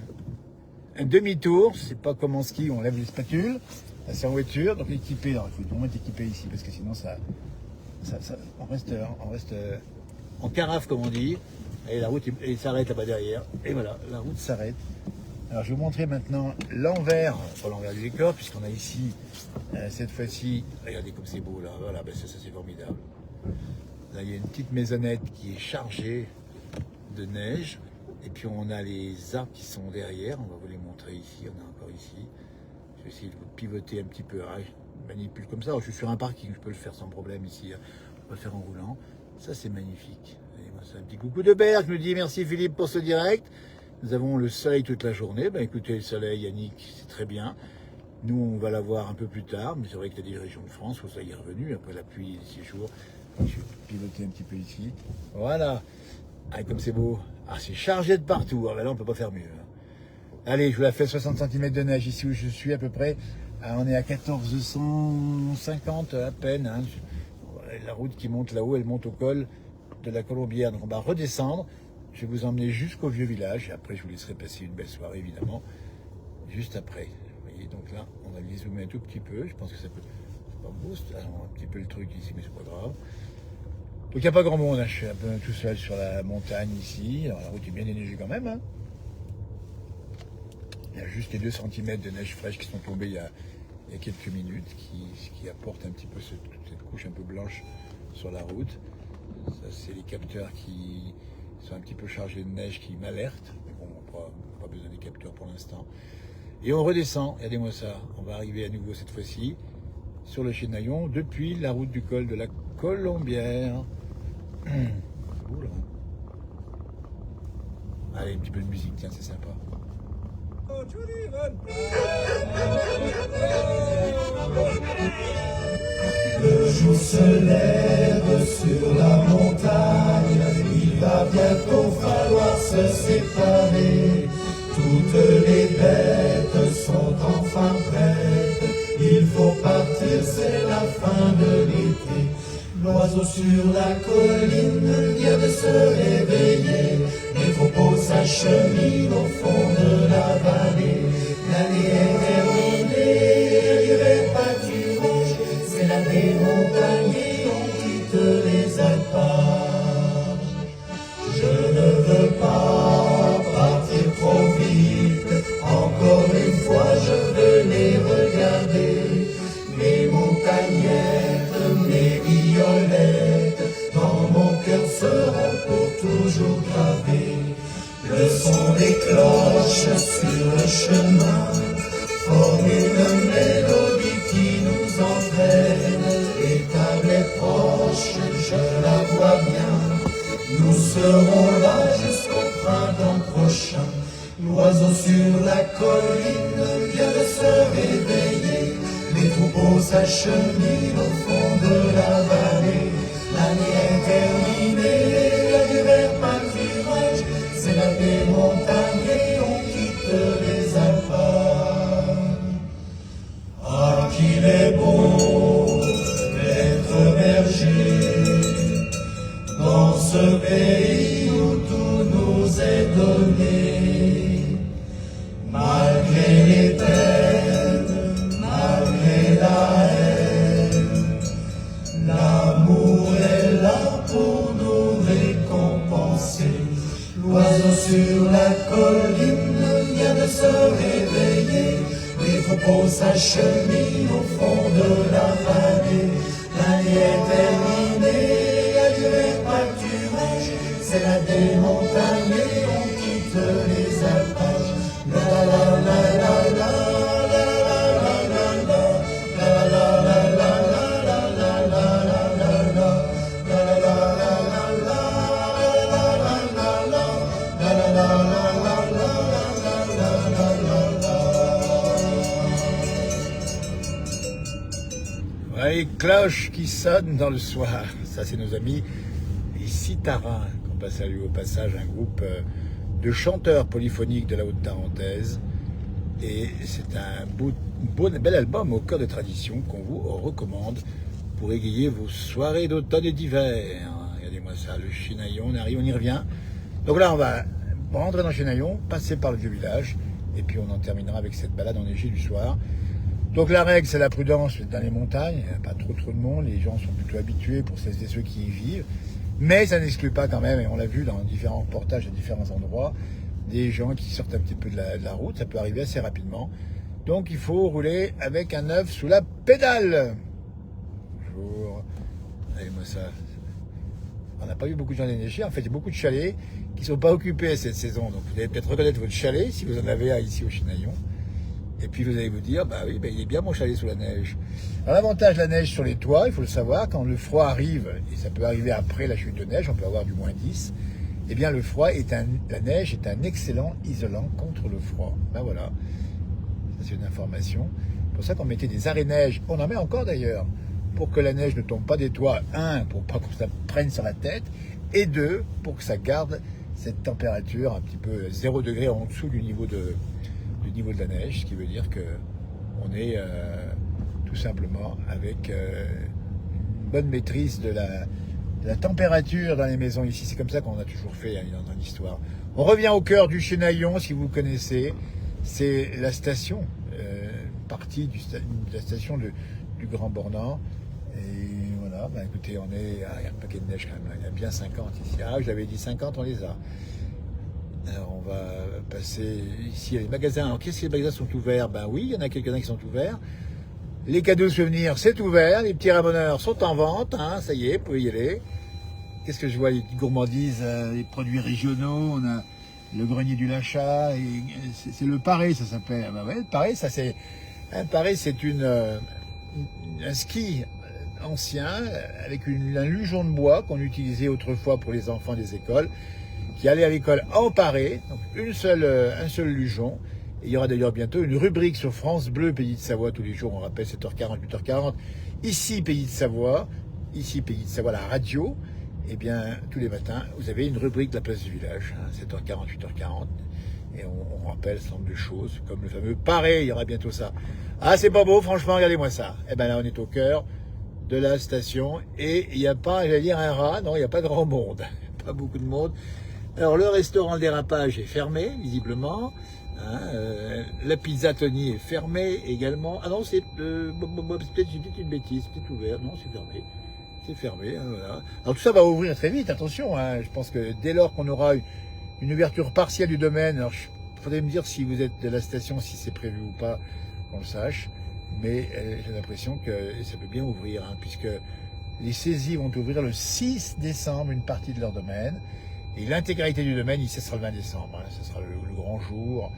demi-tour. C'est pas comme en ski où on lève les spatules. Là c'est en voiture, donc équipé. Alors il faut vraiment être équipé ici parce que sinon on reste en carafe comme on dit. Et la route elle s'arrête là-bas derrière. Et voilà, la route s'arrête. Alors je vais vous montrer maintenant l'envers, pas l'envers du décor, puisqu'on a ici, cette fois-ci, regardez comme c'est beau là, voilà, ben ça c'est formidable. Là il y a une petite maisonnette qui est chargée de neige, et puis on a les arbres qui sont derrière, on va vous les montrer ici, on a encore ici. Je vais essayer de vous pivoter un petit peu, ah, je manipule comme ça, alors, je suis sur un parking, je peux le faire sans problème ici, on va le faire en roulant, ça c'est magnifique. Et moi, c'est un petit coucou de Berck, je me dis merci Philippe pour ce direct. Nous avons le soleil toute la journée. Ben écoutez, le soleil, Yannick, c'est très bien. Nous, on va l'avoir un peu plus tard, mais c'est vrai qu'il y a des régions de France où ça y est revenu après la pluie des 6 jours. Je vais piloter un petit peu ici. Voilà. Ah, comme c'est beau. Ah, c'est chargé de partout. Ah, ben là, on peut pas faire mieux. Allez, je vous la fais 60 cm de neige ici où je suis à peu près. Ah, on est à 1450 à peine. Hein. La route qui monte là-haut, elle monte au col de la Colombière. Donc on va redescendre. Je vais vous emmener jusqu'au vieux village et après je vous laisserai passer une belle soirée évidemment, juste après. Vous voyez, donc là, on va les zoomer un tout petit peu. Je pense que ça peut... C'est pas beau, c'est un petit peu le truc ici, mais c'est pas grave. Donc il n'y a pas grand monde, hein. Je suis un peu tout seul sur la montagne ici. Alors la route est bien déneigée quand même. Hein. Il y a juste les 2 cm de neige fraîche qui sont tombés il y a quelques minutes, qui apportent un petit peu cette couche un peu blanche sur la route. Ça, c'est les capteurs qui sont un petit peu chargés de neige qui m'alertent. Mais bon, on n'a pas besoin des capteurs pour l'instant. Et on redescend, regardez-moi ça. On va arriver à nouveau cette fois-ci sur le Chinaillon depuis la route du col de la Colombière. C'est beau là. Allez, un petit peu de musique, tiens, c'est sympa. Le jour se lève sur la montagne, il va bientôt falloir se séparer. Toutes les bêtes sont enfin prêtes, il faut partir, c'est la fin de l'été. L'oiseau sur la colline vient de se réveiller, les troupeaux s'acheminent au fond de la vallée. L'année est terminée, l'hiver pâturage, c'est l'âme des montagniers, on quitte les alpages. Je ne veux pas partir trop vite, encore une fois je veux les regarder. Mes montagnettes, mes violettes, dans mon cœur seront pour toujours gravées. Le son des cloches sur le chemin forme une mélodie qui nous entraîne. L'étable est proche, je la vois bien. Nous serons là jusqu'au printemps prochain. L'oiseau sur la colline vient de se réveiller. Les troupeaux s'acheminent au fond de la vallée. L'année est terminée. vient des montagnes et on quitte les alpes. Ah, qu'il est beau d'être berger dans ce pays où tout nous est donné. Malgré les peines, malgré la haine, l'amour est là pour nous récompenser. L'oiseau sur la colline vient de se réveiller. Les troupeaux s'acheminent au fond de la vallée. L'année est terminée, adieu et pâturage. C'est la des montagnes et on quitte les alpages. La la la la la la la la la la la la la la la la la la. Les cloches qui sonnent dans le soir, ça c'est nos amis les Citarins, qu'on passe à lui au passage, un groupe de chanteurs polyphoniques de la Haute-Tarentaise. Et c'est un bel album au cœur de tradition qu'on vous recommande pour égayer vos soirées d'automne et d'hiver. Regardez-moi ça, le Chinaillon, on arrive, on y revient. Donc là on va rentrer dans le Chinaillon, passer par le vieux village, et puis on en terminera avec cette balade enneigée du soir. Donc la règle, c'est la prudence dans les montagnes, il n'y a pas trop de monde, les gens sont plutôt habitués pour celles et ceux qui y vivent, mais ça n'exclut pas quand même, et on l'a vu dans différents reportages à différents endroits, des gens qui sortent un petit peu de la route, ça peut arriver assez rapidement. Donc il faut rouler avec un œuf sous la pédale. Bonjour, regardez-moi ça. On n'a pas eu beaucoup de gens d'énergie, en fait il y a beaucoup de chalets qui ne sont pas occupés cette saison, donc vous allez peut-être reconnaître votre chalet si vous en avez un ici au Chinaillon. Et puis vous allez vous dire, bah oui, il est bien mon chalet sous la neige. Alors l'avantage de la neige sur les toits, il faut le savoir, quand le froid arrive, et ça peut arriver après la chute de neige, on peut avoir du moins 10, eh bien la neige est un excellent isolant contre le froid. Ben voilà, ça c'est une information. C'est pour ça qu'on mettait des arrêts-neige, on en met encore d'ailleurs, pour que la neige ne tombe pas des toits, un, pour pas que ça prenne sur la tête, et deux, pour que ça garde cette température un petit peu 0 degré en dessous du niveau de la neige, ce qui veut dire qu'on est tout simplement avec une bonne maîtrise de la température dans les maisons ici. C'est comme ça qu'on a toujours fait dans l'histoire. On revient au cœur du Chinaillon, si vous connaissez, c'est la station, partie de la station du Grand Bornand. Et voilà, ben écoutez, il y a un paquet de neige quand même, il y a bien 50 ici. Ah, je l'avais dit 50, on les a. Alors on va passer ici à les magasins. Alors qu'est-ce que les magasins sont ouverts? Ben oui, il y en a quelques-uns qui sont ouverts. Les cadeaux souvenirs, c'est ouvert. Les petits ramoneurs sont en vente. Hein, ça y est, vous pouvez y aller. Qu'est-ce que je vois? Les petites gourmandises, les produits régionaux. On a le grenier du Lachat. C'est le Paré, ça s'appelle. Ben ouais, le Paré, ça c'est un Paré, c'est un ski ancien avec un lugeon de bois qu'on utilisait autrefois pour les enfants des écoles, qui allaient à l'école en Paré, donc un seul lugeon. Et il y aura d'ailleurs bientôt une rubrique sur France Bleu Pays de Savoie tous les jours, on rappelle 7h40, 8h40. Ici Pays de Savoie, la radio. Et bien tous les matins, vous avez une rubrique de la place du village, 7h40, 8h40. Et on rappelle ce nombre de choses, comme le fameux Paré, il y aura bientôt ça. Ah, c'est pas beau, franchement, regardez-moi ça. Et bien là, on est au cœur de la station. Et il n'y a pas, j'allais dire un rat, non, il n'y a pas de grand monde. Pas beaucoup de monde. Alors le restaurant Le Dérapage est fermé, visiblement. La pizza Tony est fermée également. Ah non, c'est peut-être une bêtise, c'est peut-être ouvert. Non, c'est fermé. C'est fermé, voilà. Alors tout ça va ouvrir très vite, attention. Je pense que dès lors qu'on aura une ouverture partielle du domaine, alors il faudrait me dire si vous êtes de la station, si c'est prévu ou pas, qu'on le sache. Mais j'ai l'impression que ça peut bien ouvrir, puisque les saisies vont ouvrir le 6 décembre, une partie de leur domaine. Et l'intégralité du domaine, ce sera le 20 décembre. Ce sera le grand jour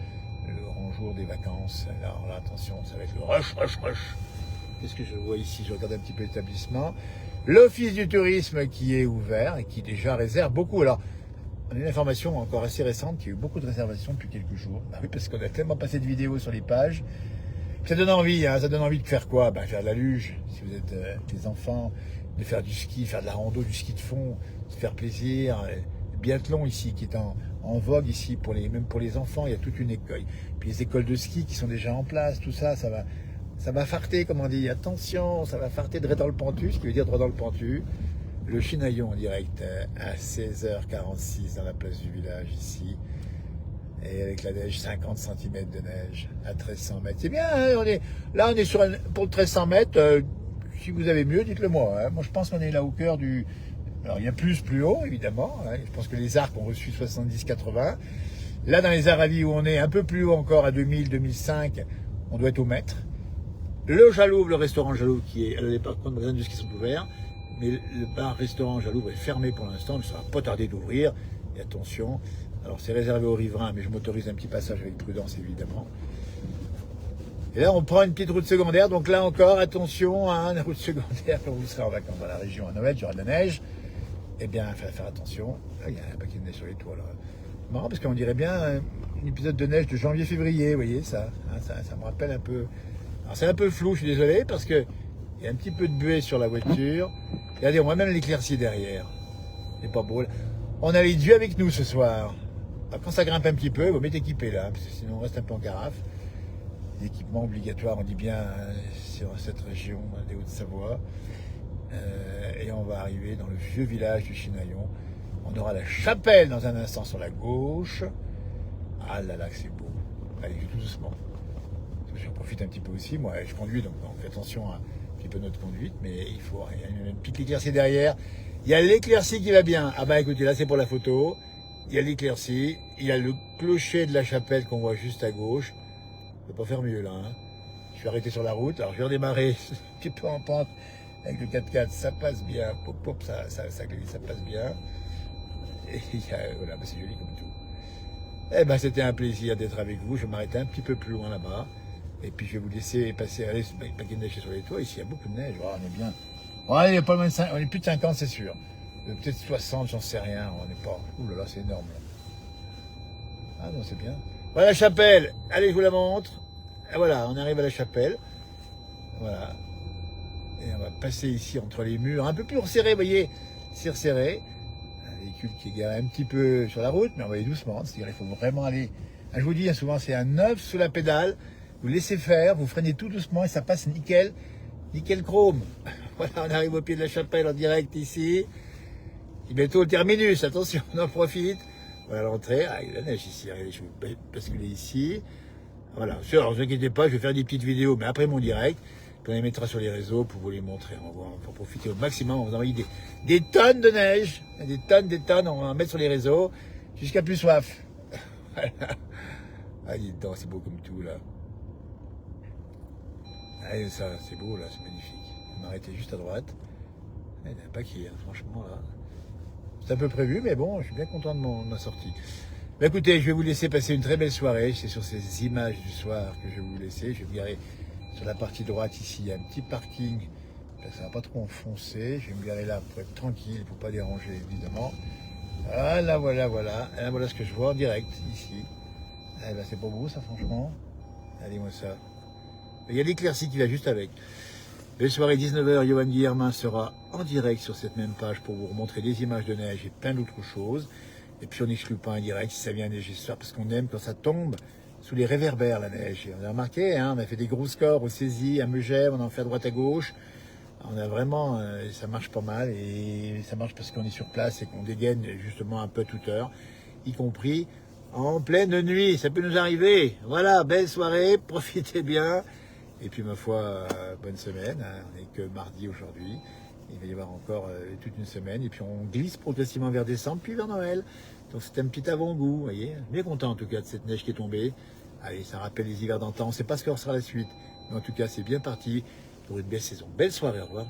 des vacances. Alors là, attention, ça va être le rush. Qu'est-ce que je vois ici? Je regarde un petit peu l'établissement. L'Office du tourisme qui est ouvert et qui déjà réserve beaucoup. Alors, on a une information encore assez récente, qu'il y a eu beaucoup de réservations depuis quelques jours. Ben oui, parce qu'on a tellement passé de vidéos sur les pages. Ça donne envie, ça donne envie de faire quoi? Faire de la luge, si vous êtes des enfants, de faire du ski, faire de la rando, du ski de fond, se faire plaisir, biathlon ici qui est en vogue ici, même pour les enfants, il y a toute une école. Puis les écoles de ski qui sont déjà en place, tout ça, ça va farter, comme on dit, attention, ça va farter droit dans le pentu, ce qui veut dire droit dans le pentu. Le Chinaillon en direct à 16h46 dans la place du village ici. Et avec la neige, 50 cm de neige à 1300 mètres. C'est bien, hein, on est pour le 1300 mètres. Si vous avez mieux, dites-le moi. Hein. Moi, je pense qu'on est là au cœur du... Alors, il y a plus haut, évidemment. Hein. Je pense que les arcs ont reçu 70-80. Là, dans les Aravis où on est un peu plus haut encore, à 2000, 2005, on doit être au mètre. Le Jalouve, le restaurant Jalouve, qui est à la départ de magasins de ski sont ouverts. Mais le bar-restaurant Jalouve est fermé pour l'instant. Ça ne va pas tarder d'ouvrir. Et attention... Alors c'est réservé aux riverains, mais je m'autorise un petit passage avec prudence évidemment. Et là on prend une petite route secondaire, donc là encore attention, hein, la route secondaire quand vous serez en vacances dans la région à Noël, il y aura de la neige. Eh bien, il faut faire attention. Là, il y a un paquet de neige sur les toits. Marrant parce qu'on dirait bien un épisode de neige de janvier-février, vous voyez ça, hein, ça me rappelle un peu. Alors c'est un peu flou, je suis désolé, parce que il y a un petit peu de buée sur la voiture. Regardez, on voit même l'éclaircie derrière. C'est pas beau. On a les dieux avec nous ce soir. Alors, quand ça grimpe un petit peu, vous mettez équipé là, parce que sinon on reste un peu en carafe. L'équipement obligatoire, on dit bien sur cette région des Hauts-de-Savoie. Et on va arriver dans le vieux village du Chinaillon. On aura la chapelle dans un instant sur la gauche. Ah là là, c'est beau. Allez, tout doucement. J'en profite un petit peu aussi. Moi, je conduis, donc on fait attention à un petit peu notre conduite, mais il faut. Il y a une petite éclaircie derrière. Il y a l'éclaircie qui va bien. Ah bah écoutez, là c'est pour la photo. Il y a l'éclaircie, il y a le clocher de la chapelle qu'on voit juste à gauche. Je ne peux pas faire mieux là. Hein. Je suis arrêté sur la route, alors je vais redémarrer un petit peu en pente avec le 4x4, ça passe bien. Pop, pop, ça passe bien. Et voilà, bah, c'est joli comme tout. Eh ben c'était un plaisir d'être avec vous. Je vais m'arrêter un petit peu plus loin là-bas. Et puis je vais vous laisser passer, allez, il y a un paquet de neige sur les toits. Ici il y a beaucoup de neige, oh, on est bien. Ouais, il y a pas loin de 5, on est plus de 50, c'est sûr. Peut-être 60, j'en sais rien, on n'est pas... Ouh là là, c'est énorme. Là. Ah non, c'est bien. Voilà la chapelle, allez, je vous la montre. Et voilà, on arrive à la chapelle. Voilà. Et on va passer ici entre les murs, un peu plus resserré, vous voyez, c'est resserré. Un véhicule qui est garé un petit peu sur la route, mais on va aller doucement, c'est-à-dire il faut vraiment aller... Je vous dis, souvent c'est un 9 sous la pédale, vous laissez faire, vous freinez tout doucement et ça passe nickel, nickel chrome. Voilà, on arrive au pied de la chapelle en direct ici. Et bientôt le terminus, attention, on en profite. Voilà l'entrée, ah, il y a la neige ici, regardez, je vais basculer ici. Voilà, alors ne vous inquiétez pas, je vais faire des petites vidéos, mais après mon direct, puis on les mettra sur les réseaux pour vous les montrer. On va profiter au maximum, on va vous envoyer des tonnes de neige, des tonnes, on va en mettre sur les réseaux, jusqu'à plus soif. Voilà. Ah, dis donc, c'est beau comme tout là. Ah, ça, c'est beau là, c'est magnifique. Je vais m'arrêter juste à droite. Il y en a un paquet, hein, franchement là. C'est un peu prévu, mais bon, je suis bien content de ma sortie. Mais écoutez, je vais vous laisser passer une très belle soirée. C'est sur ces images du soir que je vais vous laisser. Je vais me garer sur la partie droite ici. Il y a un petit parking. Ça ne va pas trop enfoncer. Je vais me garer là pour être tranquille, pour ne pas déranger évidemment. Voilà, voilà, voilà. Et là, voilà ce que je vois en direct ici. Eh ben, c'est pas beau ça, franchement. Allez-moi ça. Il y a l'éclaircie qui va juste avec. Belle soirée, 19h, Johan Guillermin sera en direct sur cette même page pour vous remontrer des images de neige et plein d'autres choses. Et puis on n'exclut pas un direct si ça vient neiger ce soir, parce qu'on aime quand ça tombe sous les réverbères la neige. Et on a remarqué, hein, on a fait des gros scores au Saisy, à Megève, on en fait à droite à gauche. On a vraiment, ça marche pas mal, et ça marche parce qu'on est sur place et qu'on dégaine justement un peu à toute heure, y compris en pleine nuit, ça peut nous arriver. Voilà, belle soirée, profitez bien. Et puis ma foi, bonne semaine, hein. On n'est que mardi aujourd'hui, il va y avoir encore toute une semaine, et puis on glisse progressivement vers décembre, puis vers Noël. Donc c'est un petit avant-goût, vous voyez. Bien content en tout cas de cette neige qui est tombée. Allez, ça rappelle les hivers d'antan, on ne sait pas ce que sera la suite, mais en tout cas c'est bien parti pour une belle saison. Belle soirée, au revoir.